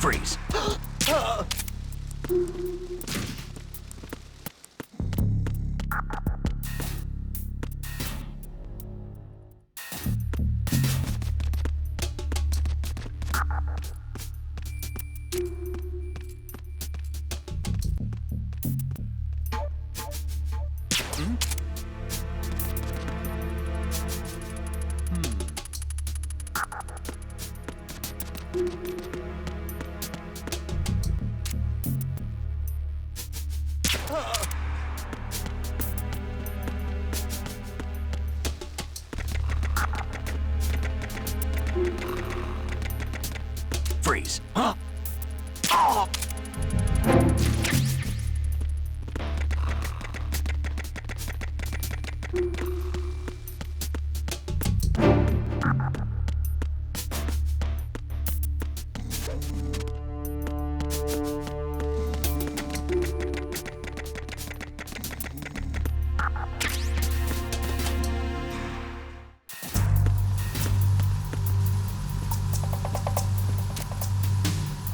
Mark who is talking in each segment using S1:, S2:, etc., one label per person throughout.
S1: Freeze. Freeze. Huh? Oh!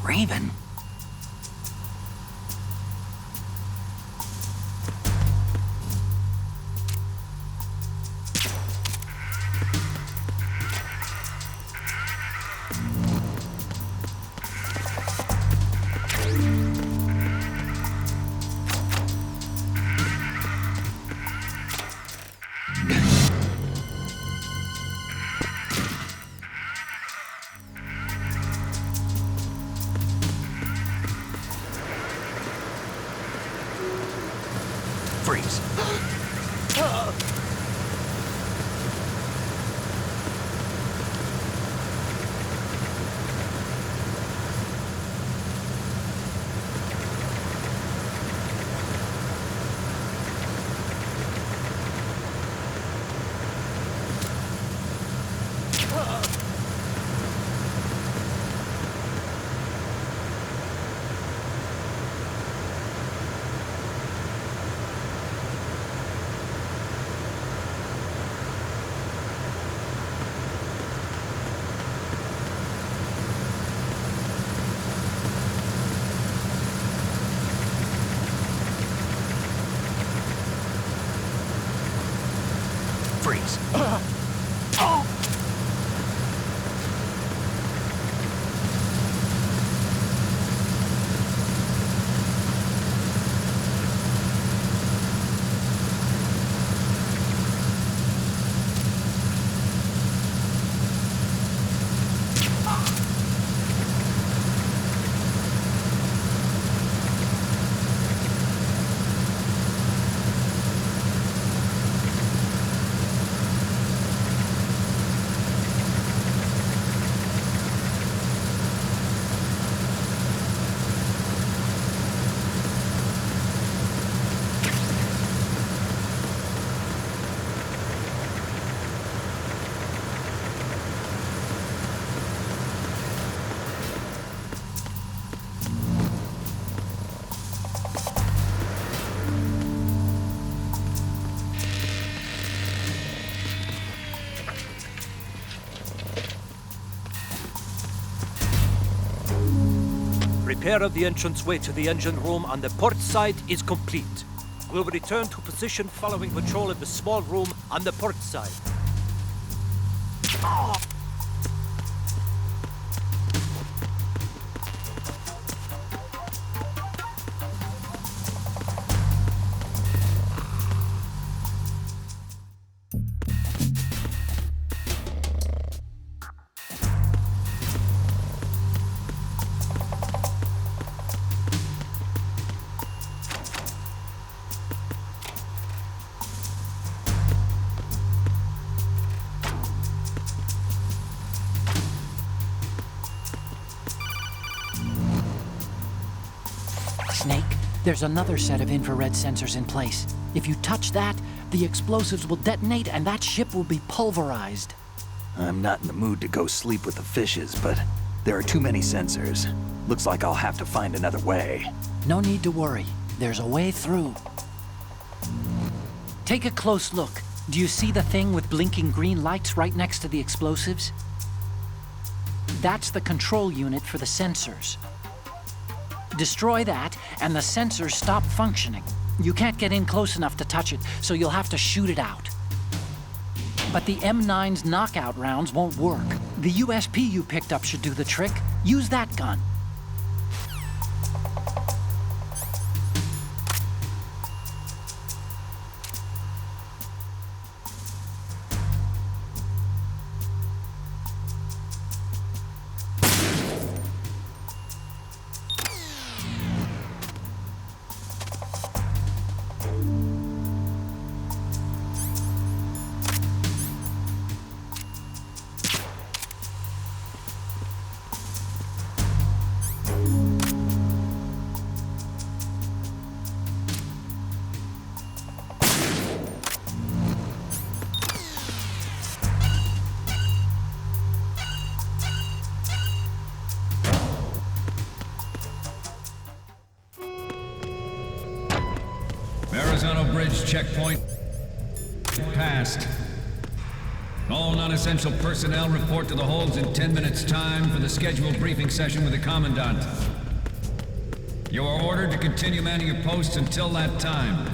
S1: Raven? Freeze. Freeze. Repair of the entranceway to the engine room on the port side is complete. We'll return to position following patrol of the small room on the port side.
S2: Snake, there's another set of infrared sensors in place. If you touch that, the explosives will detonate and that ship will be pulverized.
S1: I'm not in the mood to go sleep with the fishes, but there are too many sensors. Looks like I'll have to find another way.
S2: No need to worry. There's a way through. Take a close look. Do you see the thing with blinking green lights right next to the explosives? That's the control unit for the sensors. Destroy that, and the sensors stop functioning. You can't get in close enough to touch it, so you'll have to shoot it out. But the M9's knockout rounds won't work. The USP you picked up should do the trick. Use that gun.
S3: Verrazano Bridge checkpoint passed. All non-essential personnel report to the holds in 10 minutes' time for the scheduled briefing session with the Commandant. You are ordered to continue manning your posts until that time.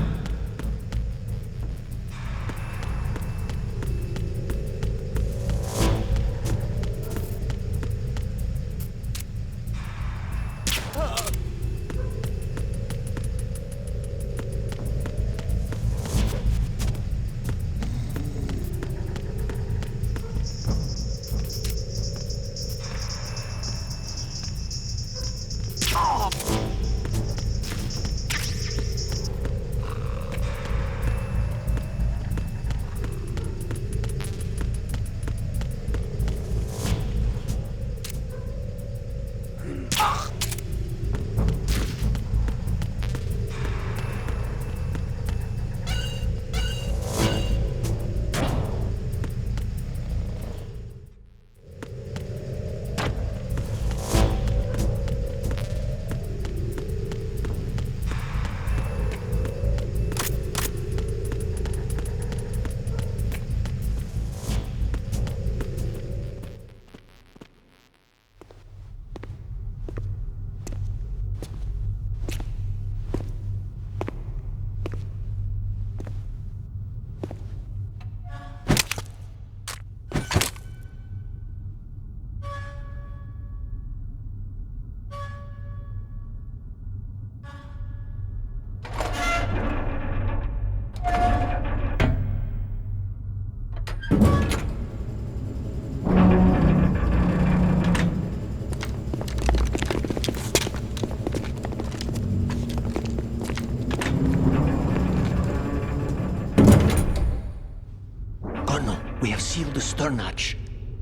S4: We have sealed the stern hatch.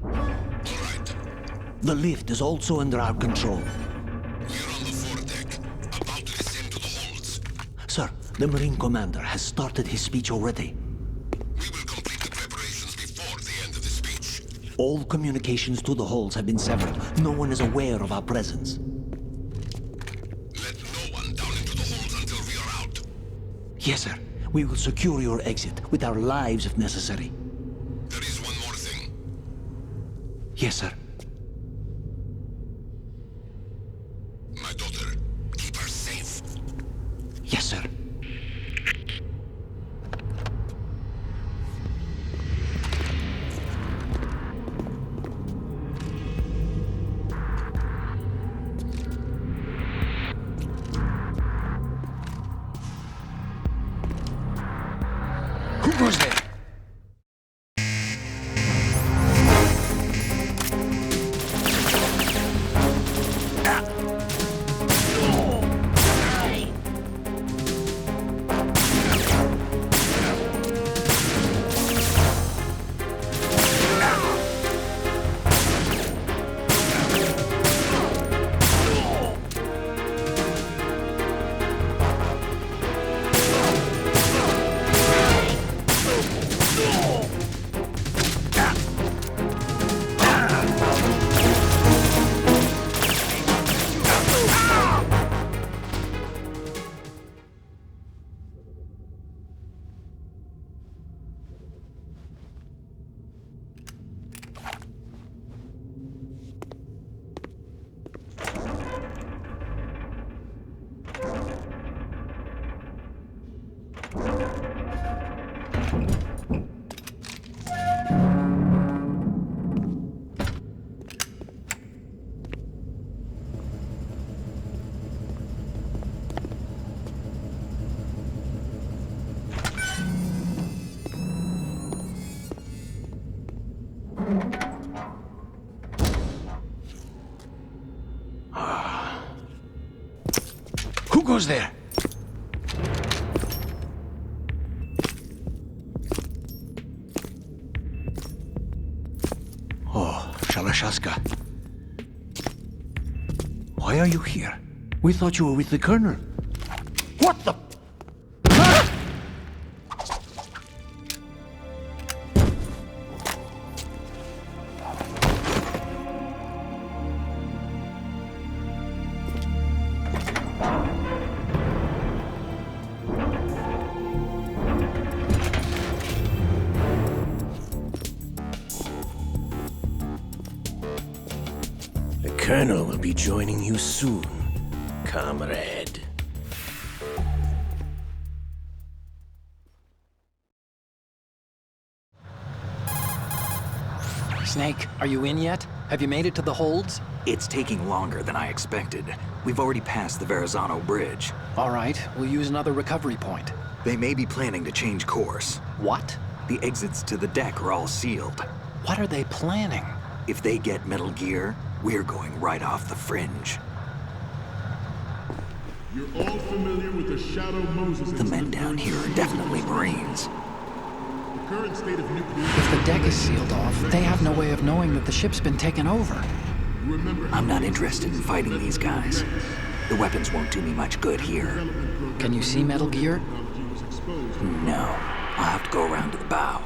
S5: All right.
S4: The lift is also under our control.
S5: We're on the foredeck, about to descend to the holds.
S4: Sir, the Marine Commander has started his speech already.
S5: We will complete the preparations before the end of the speech.
S4: All communications to the holds have been severed. No one is aware of our presence.
S5: Let no one down into the holds until we are out.
S4: Yes, sir. We will secure your exit with our lives if necessary.
S5: There is one more thing.
S4: Yes, sir.
S5: My daughter, keep her safe.
S4: Yes, sir. Who goes there? goes there? Oh, Shalashaska. Why are you here? We thought you were with the Colonel. What the?
S6: The Colonel will be joining you soon, comrade.
S2: Snake, are you in yet? Have you made it to the holds?
S7: It's taking longer than I expected. We've already passed the Verrazano Bridge.
S2: All right, we'll use another recovery point.
S7: They may be planning to change course.
S2: What?
S7: The exits to the deck are all sealed.
S2: What are they planning?
S7: If they get Metal Gear, we're going right off the fringe.
S8: You're all familiar with the Shadow Moses.
S7: The men down here are definitely Marines.
S8: The current state of nuclear...
S2: If the deck is sealed off, they have no way of knowing that the ship's been taken over.
S7: I'm not interested in fighting these guys. The weapons won't do me much good here.
S2: Can you see Metal Gear?
S7: No. I'll have to go around to the bow.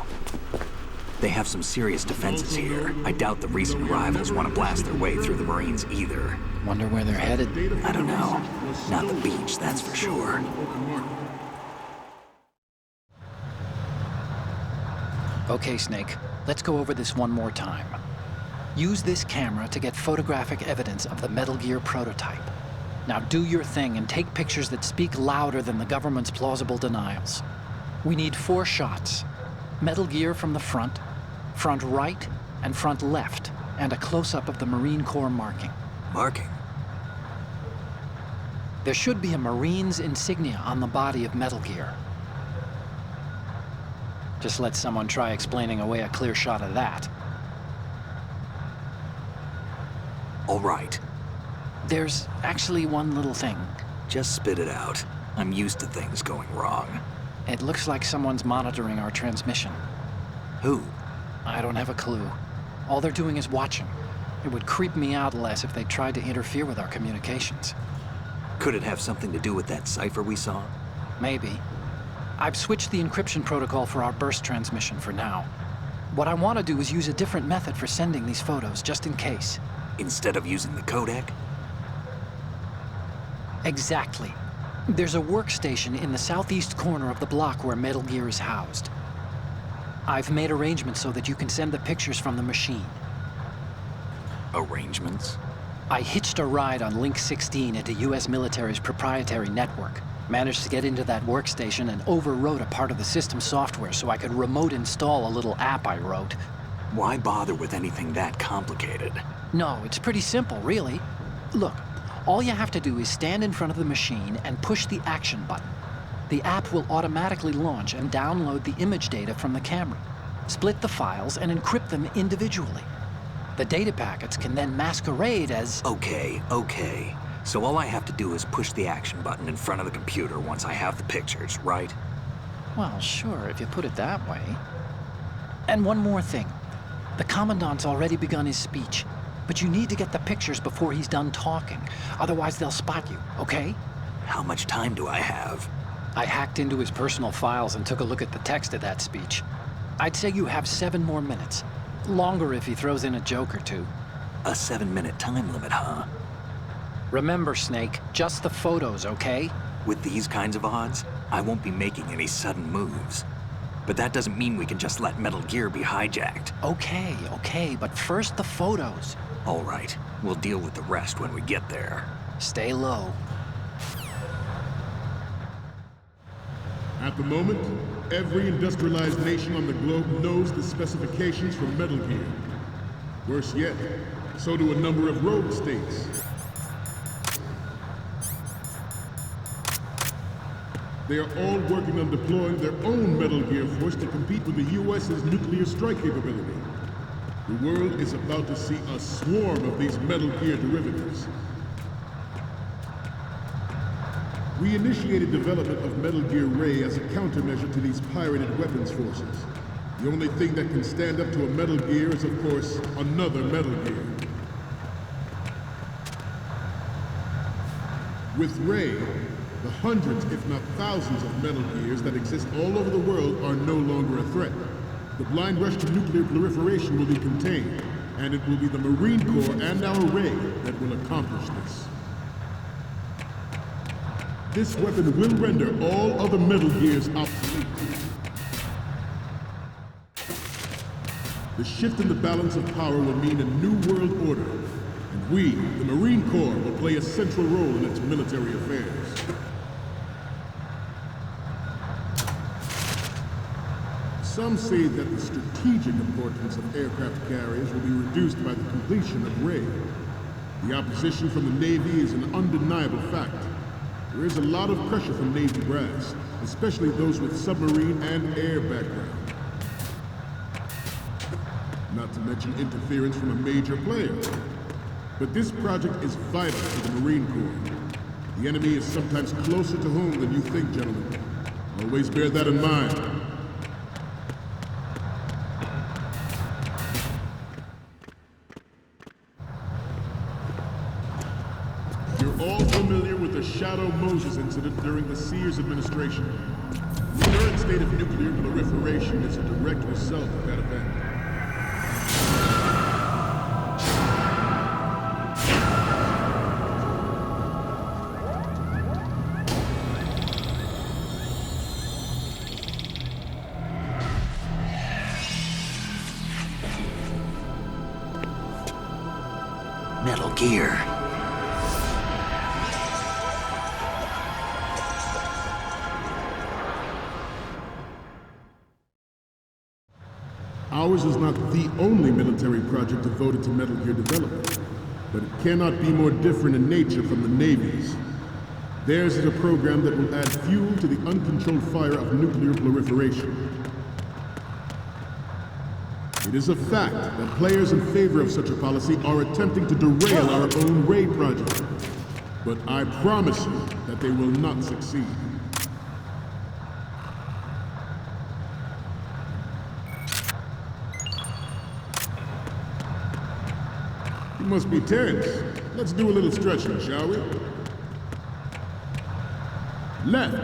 S7: They have some serious defenses here. I doubt the recent arrivals want to blast their way through the Marines either.
S2: Wonder where they're headed.
S7: I don't know. Not the beach, that's for sure.
S2: Okay, Snake. Let's go over this one more time. Use this camera to get photographic evidence of the Metal Gear prototype. Now do your thing and take pictures that speak louder than the government's plausible denials. We need 4 shots. Metal Gear from the front right, and front left, and a close-up of the Marine Corps marking.
S7: Marking?
S2: There should be a Marine's insignia on the body of Metal Gear. Just let someone try explaining away a clear shot of that.
S7: All right.
S2: There's actually one little thing.
S7: Just spit it out. I'm used to things going wrong.
S2: It looks like someone's monitoring our transmission.
S7: Who?
S2: I don't have a clue. All they're doing is watching. It would creep me out less if they tried to interfere with our communications.
S7: Could it have something to do with that cipher we saw?
S2: Maybe. I've switched the encryption protocol for our burst transmission for now. What I want to do is use a different method for sending these photos, just in case.
S7: Instead of using the codec?
S2: Exactly. There's a workstation in the southeast corner of the block where Metal Gear is housed. I've made arrangements so that you can send the pictures from the machine.
S7: Arrangements?
S2: I hitched a ride on Link 16 into US military's proprietary network. Managed to get into that workstation and overwrote a part of the system software so I could remote install a little app I wrote.
S7: Why bother with anything that complicated?
S2: No, it's pretty simple, really. Look, all you have to do is stand in front of the machine and push the action button. The app will automatically launch and download the image data from the camera, split the files, and encrypt them individually. The data packets can then masquerade as...
S7: Okay. So all I have to do is push the action button in front of the computer once I have the pictures, right?
S2: Well, sure, if you put it that way. And one more thing. The Commandant's already begun his speech, but you need to get the pictures before he's done talking. Otherwise, they'll spot you, okay?
S7: How much time do I have?
S2: I hacked into his personal files and took a look at the text of that speech. I'd say you have 7 more minutes. Longer if he throws in a joke or two.
S7: A 7-minute time limit, huh?
S2: Remember, Snake, just the photos, okay?
S7: With these kinds of odds, I won't be making any sudden moves. But that doesn't mean we can just let Metal Gear be hijacked.
S2: Okay, but first the photos.
S7: All right, we'll deal with the rest when we get there.
S2: Stay low.
S8: At the moment, every industrialized nation on the globe knows the specifications for Metal Gear. Worse yet, so do a number of rogue states. They are all working on deploying their own Metal Gear force to compete with the U.S.'s nuclear strike capability. The world is about to see a swarm of these Metal Gear derivatives. We initiated development of Metal Gear Ray as a countermeasure to these pirated weapons forces. The only thing that can stand up to a Metal Gear is, of course, another Metal Gear. With Ray, the hundreds, if not thousands, of Metal Gears that exist all over the world are no longer a threat. The blind rush to nuclear proliferation will be contained, and it will be the Marine Corps and our Ray that will accomplish this. This weapon will render all other Metal Gears obsolete. The shift in the balance of power will mean a new world order, and we, the Marine Corps, will play a central role in its military affairs. Some say that the strategic importance of aircraft carriers will be reduced by the completion of Ray. The opposition from the Navy is an undeniable fact. There is a lot of pressure from Navy brass, especially those with submarine and air background. Not to mention interference from a major player. But this project is vital to the Marine Corps. The enemy is sometimes closer to home than you think, gentlemen. Always bear that in mind. You're all familiar with the Shadow Moses incident during the Sears administration. The current state of nuclear proliferation is a direct result of that event.
S6: Metal Gear.
S8: Ours is not the only military project devoted to Metal Gear development, but it cannot be more different in nature from the Navy's. Theirs is a program that will add fuel to the uncontrolled fire of nuclear proliferation. It is a fact that players in favor of such a policy are attempting to derail our own Ray project. But I promise you that they will not succeed. You must be tense. Let's do a little stretching, shall we? Left.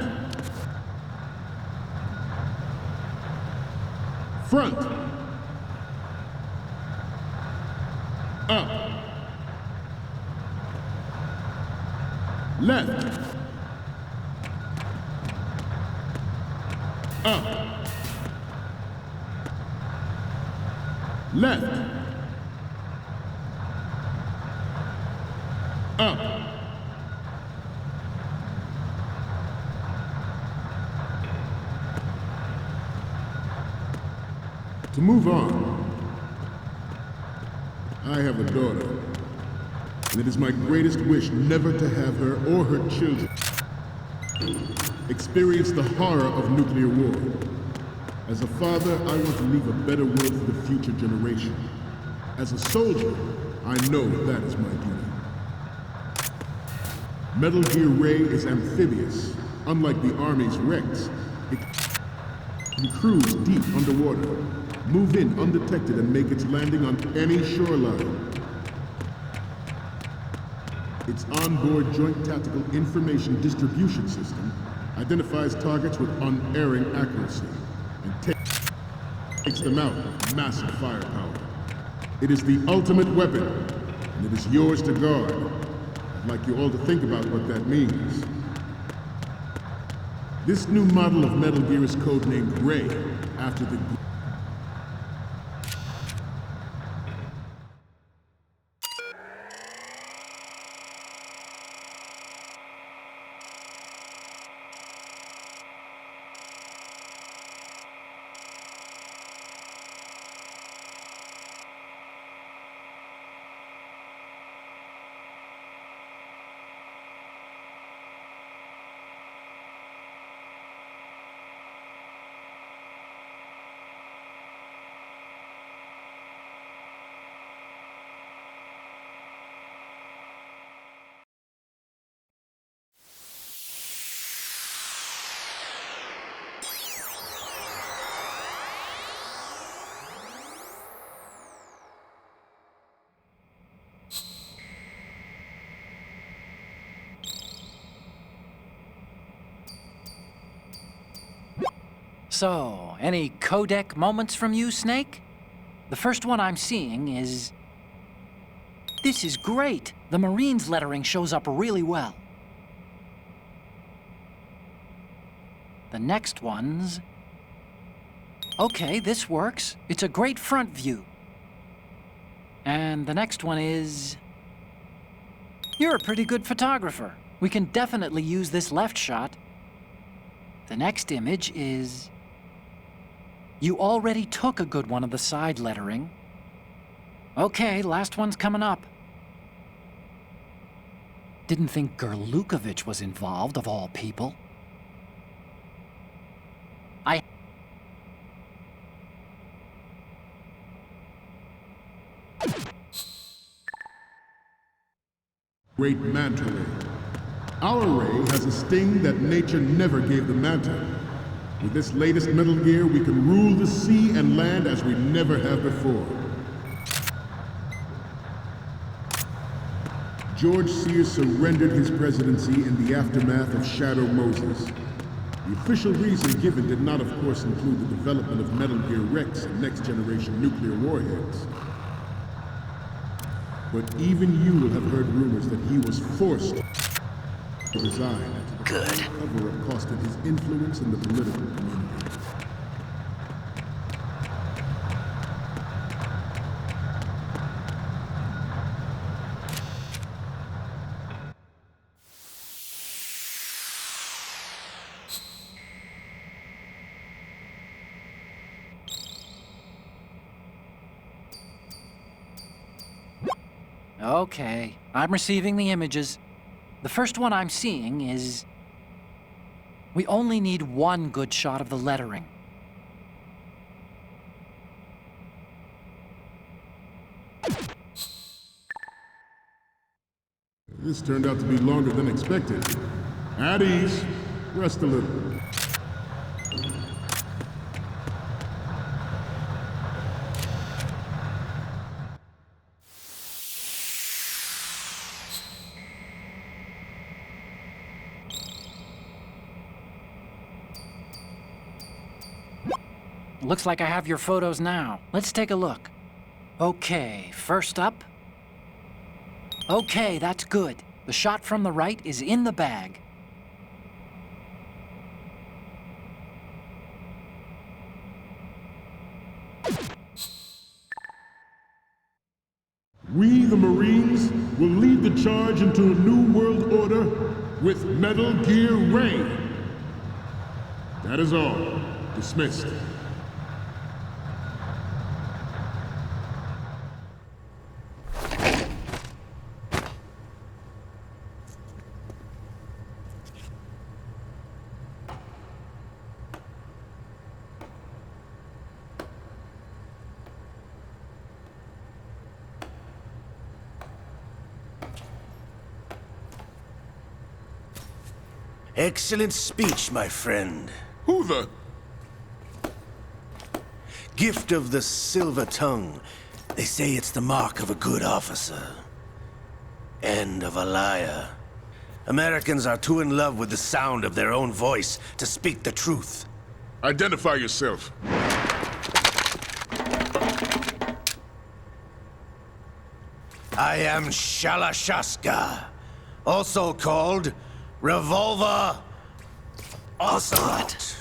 S8: Front. Up. Left. Up. Left. Up. To move on, I have a daughter, and it is my greatest wish never to have her or her children experience the horror of nuclear war. As a father, I want to leave a better world for the future generation. As a soldier, I know that is my duty. Metal Gear Ray is amphibious. Unlike the Army's Rex, it can cruise deep underwater, move in undetected, and make its landing on any shoreline. Its onboard Joint Tactical Information Distribution System identifies targets with unerring accuracy and takes them out with massive firepower. It is the ultimate weapon, and it is yours to guard. I'd like you all to think about what that means. This new model of Metal Gear is codenamed Ray, after the
S2: So, any codec moments from you, Snake? The first one I'm seeing is... This is great! The Marines lettering shows up really well. The next one's... Okay, this works. It's a great front view. And the next one is... You're a pretty good photographer. We can definitely use this left shot. The next image is... You already took a good one of the side lettering. Okay, last one's coming up. Didn't think Gerlukovich was involved, of all people.
S8: Great manta ray. Our ray has a sting that nature never gave the manta. With this latest Metal Gear, we can rule the sea and land as we never have before. George Sears surrendered his presidency in the aftermath of Shadow Moses. The official reason given did not, of course, include the development of Metal Gear Rex and next-generation nuclear warheads. But even you will have heard rumors that he was forced to resign.
S6: Good.
S8: Cover-up costed his influence in the political community.
S2: Okay, I'm receiving the images. The first one I'm seeing is... We only need one good shot of the lettering.
S8: This turned out to be longer than expected. At ease. Rest a little.
S2: Looks like I have your photos now. Let's take a look. Okay, first up. Okay, that's good. The shot from the right is in the bag.
S8: We, the Marines, will lead the charge into a new world order with Metal Gear Ray. That is all. Dismissed.
S6: Excellent speech, my friend.
S5: Who the...
S6: Gift of the silver tongue. They say it's the mark of a good officer. And of a liar. Americans are too in love with the sound of their own voice to speak the truth.
S5: Identify yourself.
S6: I am Shalashaska, also called Revolver Ocelot.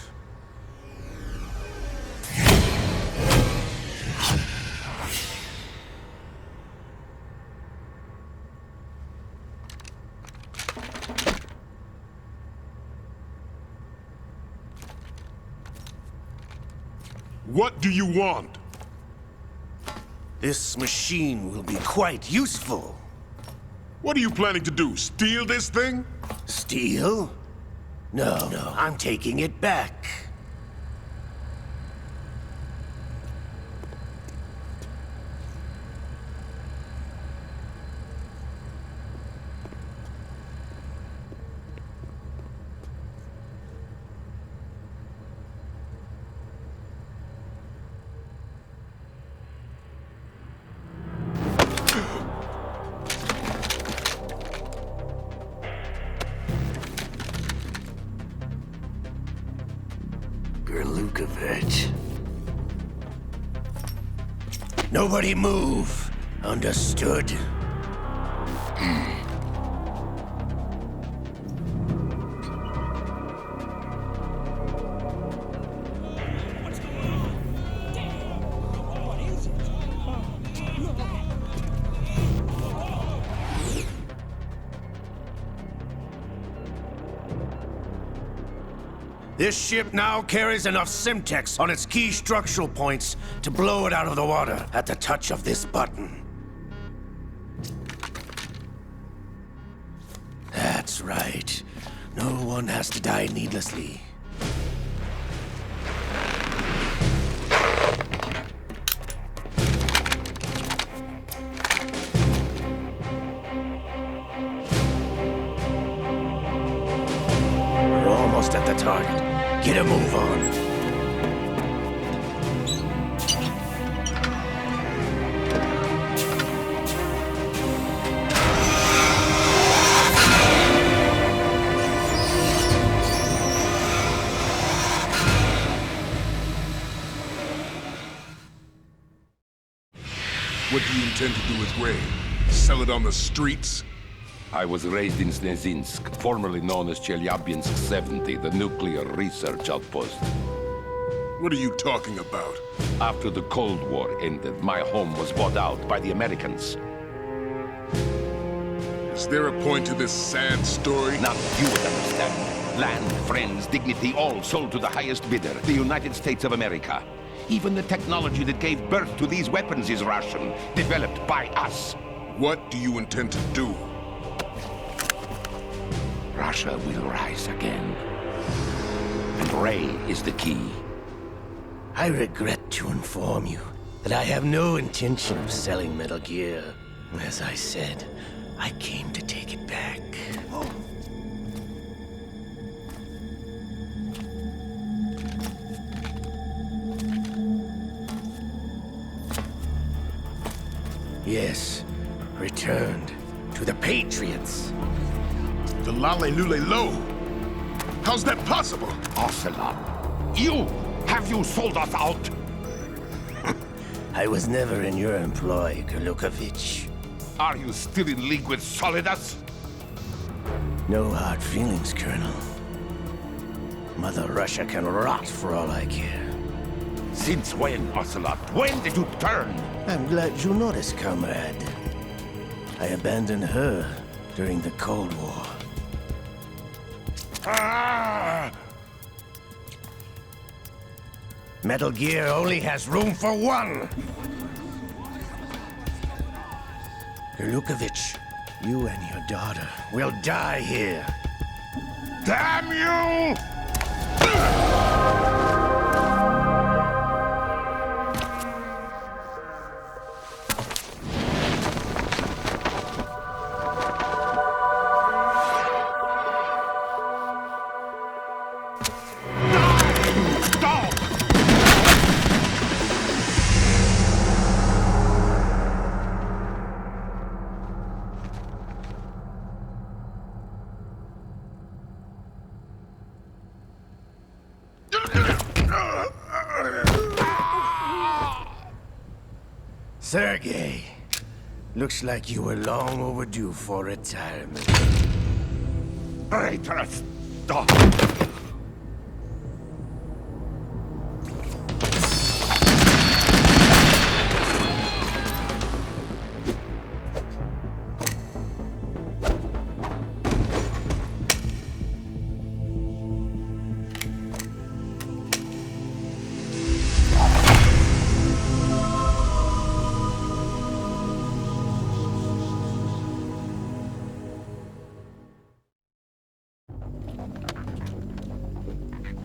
S5: What do you want?
S6: This machine will be quite useful.
S5: What are you planning to do? Steal this thing?
S6: Steal? No, I'm taking it back. Lukovich. Nobody move. Understood? This ship now carries enough Simtex on its key structural points to blow it out of the water at the touch of this button. That's right. No one has to die needlessly. We're almost at the target. Get a move on.
S5: What do you intend to do with Ray? Sell it on the streets?
S9: I was raised in Snezinsk, formerly known as Chelyabinsk 70, the nuclear research outpost.
S5: What are you talking about?
S9: After the Cold War ended, my home was bought out by the Americans.
S5: Is there a point to this sad story?
S9: Now you would understand. Land, friends, dignity, all sold to the highest bidder, the United States of America. Even the technology that gave birth to these weapons is Russian, developed by us.
S5: What do you intend to do?
S9: Russia will rise again. And Ray is the key.
S6: I regret to inform you that I have no intention of selling Metal Gear. As I said, I came to take it back. Yes, returned to the Patriots.
S5: The Lale Lule Lo? How's that possible?
S9: Ocelot, you! Have you sold us out?
S6: I was never in your employ, Lukovich.
S9: Are you still in league with Solidus?
S6: No hard feelings, Colonel. Mother Russia can rot for all I care.
S9: Since when, Ocelot? When did you turn?
S6: I'm glad you noticed, comrade. I abandoned her during the Cold War.
S9: Ah!
S6: Metal Gear only has room for one! Lukovich, you and your daughter will die here.
S9: Damn you!
S6: Sergei, looks like you were long overdue for retirement.
S9: Traitorous dog!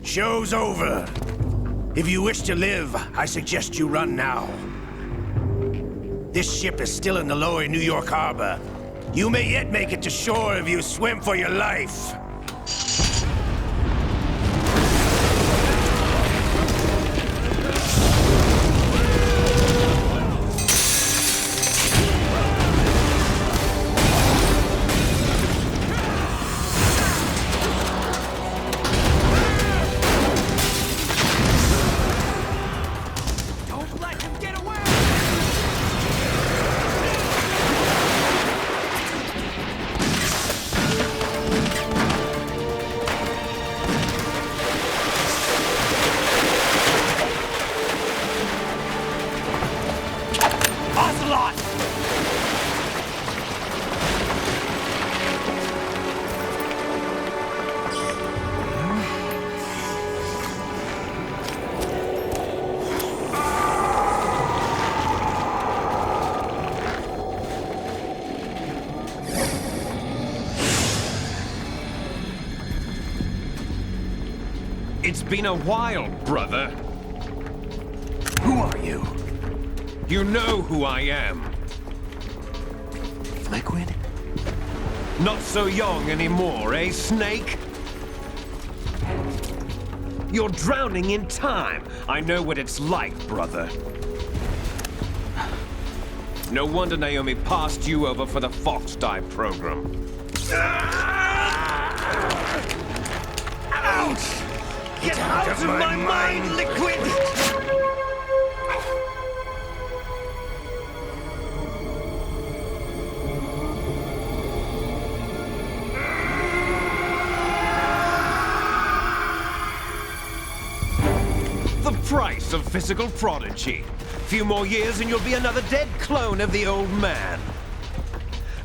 S6: Show's over. If you wish to live, I suggest you run now. This ship is still in the lower New York harbor. You may yet make it to shore if you swim for your life.
S10: It's been a while, brother.
S7: Who are you?
S10: You know who I am.
S7: Liquid?
S10: Not so young anymore, eh, Snake? You're drowning in time. I know what it's like, brother. No wonder Naomi passed you over for the Fox Dive program. Ouch! Get out of my mind, Liquid! The price of physical prodigy. Few more years and you'll be another dead clone of the old man.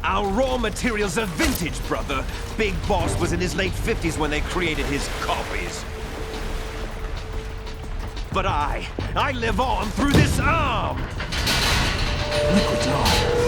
S10: Our raw materials are vintage, brother. Big Boss was in his late 50s when they created his copies. But I live on through this arm!
S7: Liquid's on.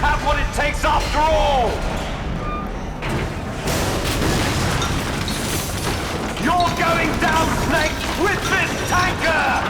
S10: Have what it takes after all! You're going down, Snake, with this tanker!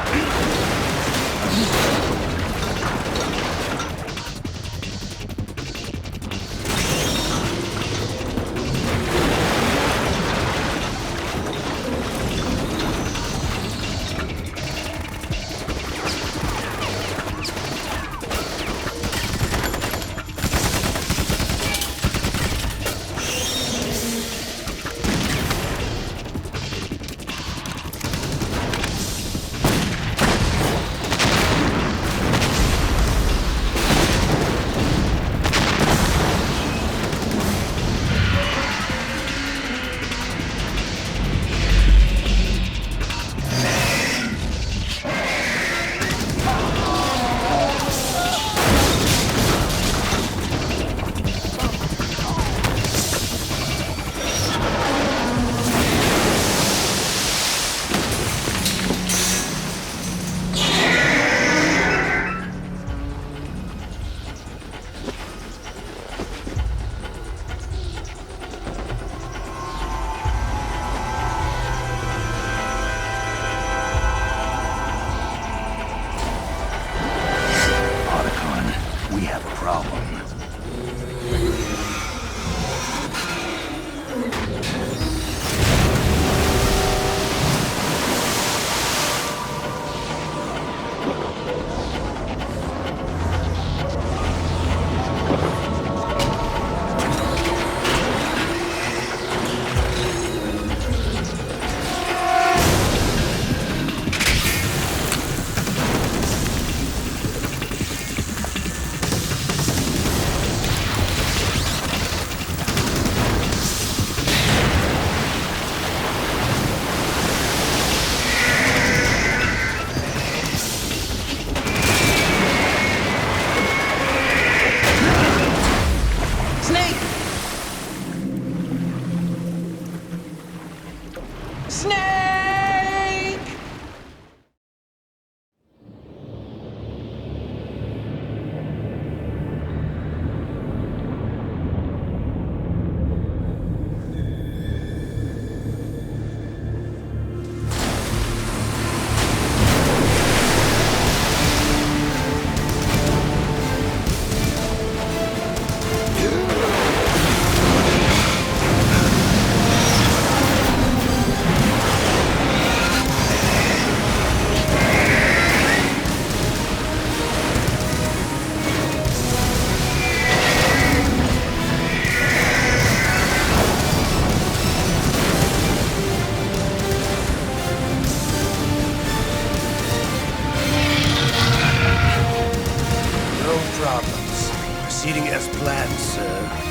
S6: problems. Proceeding as planned, sir.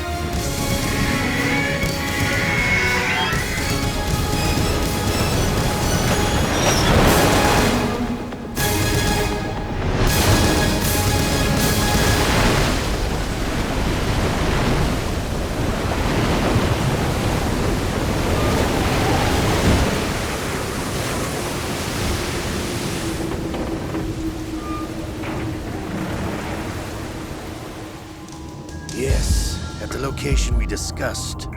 S6: Yes, at the location we discussed.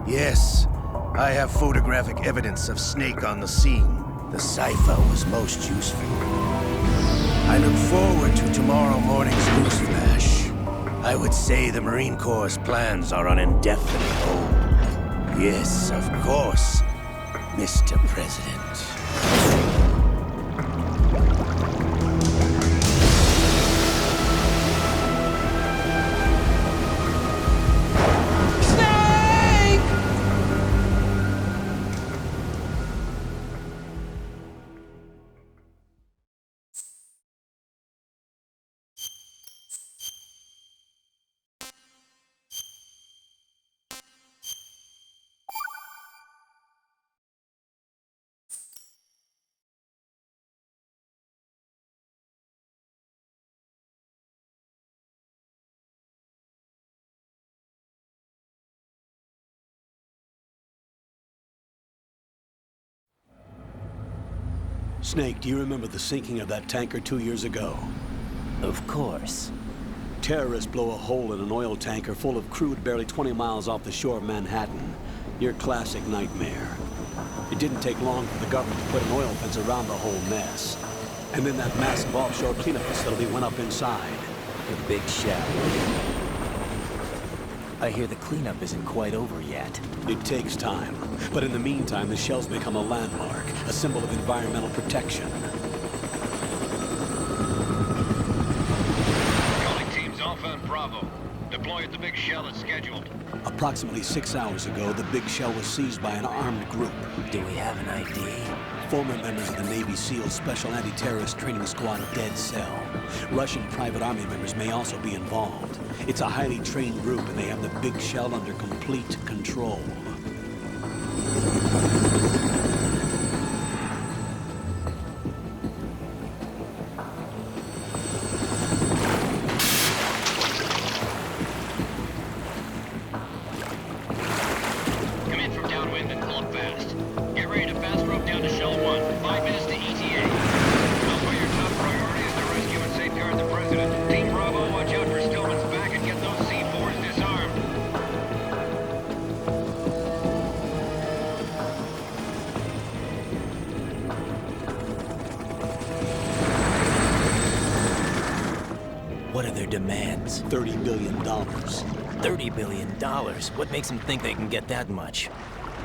S6: Yes, I have photographic evidence of Snake on the scene. The cipher was most useful. I look forward to tomorrow morning's news flash. I would say the Marine Corps' plans are on indefinite hold. Yes, of course, Mr. President.
S4: Snake, do you remember the sinking of that tanker 2 years ago?
S11: Of course.
S4: Terrorists blow a hole in an oil tanker full of crude barely 20 miles off the shore of Manhattan. Your classic nightmare. It didn't take long for the government to put an oil fence around the whole mess. And then that massive offshore cleanup facility went up inside.
S11: The big shell. I hear the cleanup isn't quite over yet.
S4: It takes time. But in the meantime, the shell's become a landmark, a symbol of environmental protection.
S3: Calling teams Alpha and Bravo. Deploy at the big shell as scheduled.
S4: Approximately 6 hours ago, the big shell was seized by an armed group.
S11: Do we have an ID?
S4: Former members of the Navy SEAL Special Anti-Terrorist Training Squad Dead Cell. Russian private army members may also be involved. It's a highly trained group, and they have the big shell under complete control.
S3: Come in from downwind and pull up fast. Get ready to fast rope down to Shell 1. 5 minutes to ETA. Alpha, your top priority is to rescue and safeguard the President. Team Bravo, watch out for Stillman's back and get those C4s disarmed.
S11: What are their demands?
S4: $30 billion.
S11: $30 billion? What makes them think they can get that much?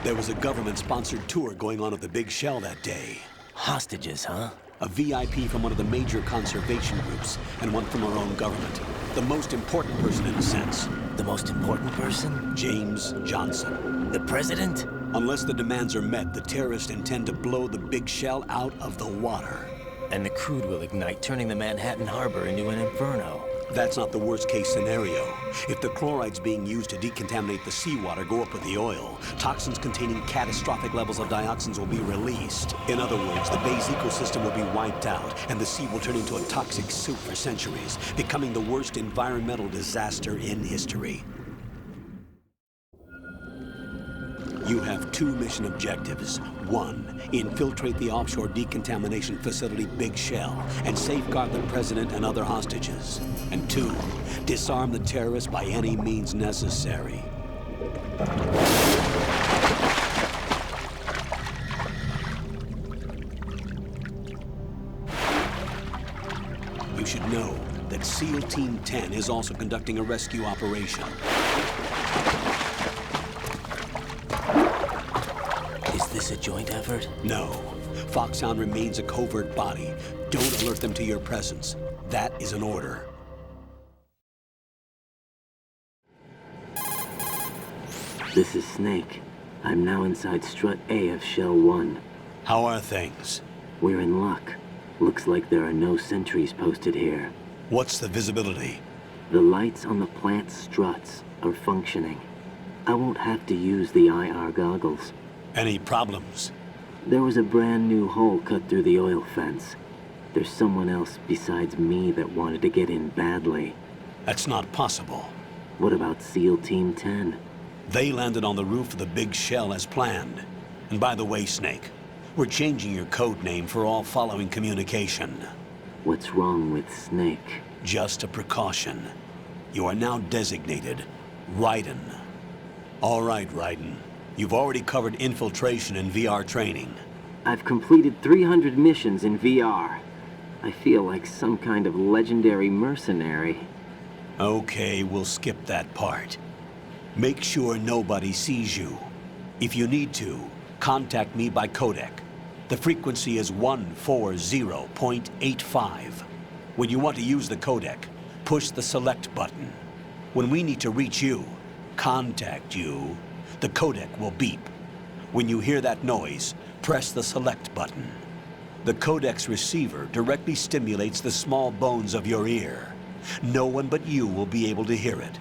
S4: There was a government-sponsored tour going on at the big shell that day.
S11: Hostages, huh?
S4: A VIP from one of the major conservation groups, and one from our own government. The most important person in a sense.
S11: The most important person?
S4: James Johnson.
S11: The President?
S4: Unless the demands are met, the terrorists intend to blow the big shell out of the water.
S11: And the crude will ignite, turning the Manhattan Harbor into an inferno.
S4: That's not the worst-case scenario. If the chlorides being used to decontaminate the seawater go up with the oil, toxins containing catastrophic levels of dioxins will be released. In other words, the bay's ecosystem will be wiped out, and the sea will turn into a toxic soup for centuries, becoming the worst environmental disaster in history. You have 2 mission objectives. 1, infiltrate the offshore decontamination facility Big Shell and safeguard the President and other hostages. And 2, disarm the terrorists by any means necessary. You should know that SEAL Team 10 is also conducting a rescue operation.
S11: Is this a joint effort?
S4: No. Foxhound remains a covert body. Don't alert them to your presence. That is an order.
S12: This is Snake. I'm now inside Strut A of Shell 1.
S4: How are things?
S12: We're in luck. Looks like there are no sentries posted here.
S4: What's the visibility?
S12: The lights on the plant struts are functioning. I won't have to use the IR goggles.
S4: Any problems?
S12: There was a brand new hole cut through the oil fence. There's someone else besides me that wanted to get in badly.
S4: That's not possible.
S12: What about SEAL Team 10?
S4: They landed on the roof of the big shell as planned. And by the way, Snake, we're changing your code name for all following communication.
S12: What's wrong with Snake?
S4: Just a precaution. You are now designated Raiden. All right, Raiden. You've already covered infiltration and VR training.
S12: I've completed 300 missions in VR. I feel like some kind of legendary mercenary.
S4: Okay, we'll skip that part. Make sure nobody sees you. If you need to, contact me by codec. The frequency is 140.85. When you want to use the codec, push the select button. When we need to reach you, contact you, the codec will beep. When you hear that noise, press the select button. The codec's receiver directly stimulates the small bones of your ear. No one but you will be able to hear it.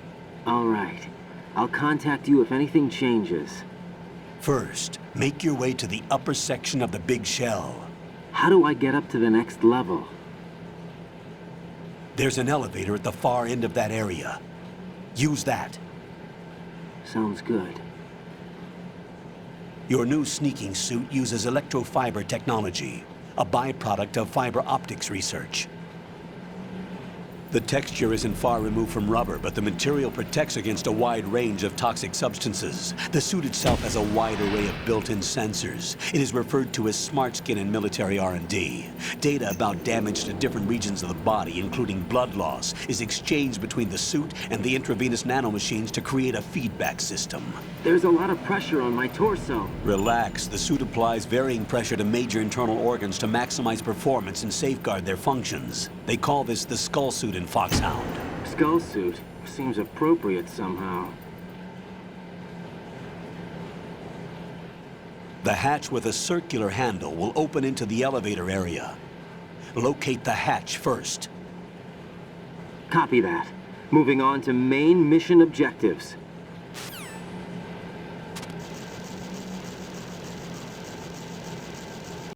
S12: All right. I'll contact you if anything changes.
S4: First, make your way to the upper section of the big shell.
S12: How do I get up to the next level?
S4: There's an elevator at the far end of that area. Use that.
S12: Sounds good.
S4: Your new sneaking suit uses electrofiber technology, a byproduct of fiber optics research. The texture isn't far removed from rubber, but the material protects against a wide range of toxic substances. The suit itself has a wide array of built-in sensors. It is referred to as smart skin in military R&D. Data about damage to different regions of the body, including blood loss, is exchanged between the suit and the intravenous nanomachines to create a feedback system.
S12: There's a lot of pressure on my torso.
S4: Relax. The suit applies varying pressure to major internal organs to maximize performance and safeguard their functions. They call this the skull suit in Foxhound.
S12: Skull suit seems appropriate somehow.
S4: The hatch with a circular handle will open into the elevator area. Locate the hatch first.
S12: Copy that. Moving on to main mission objectives.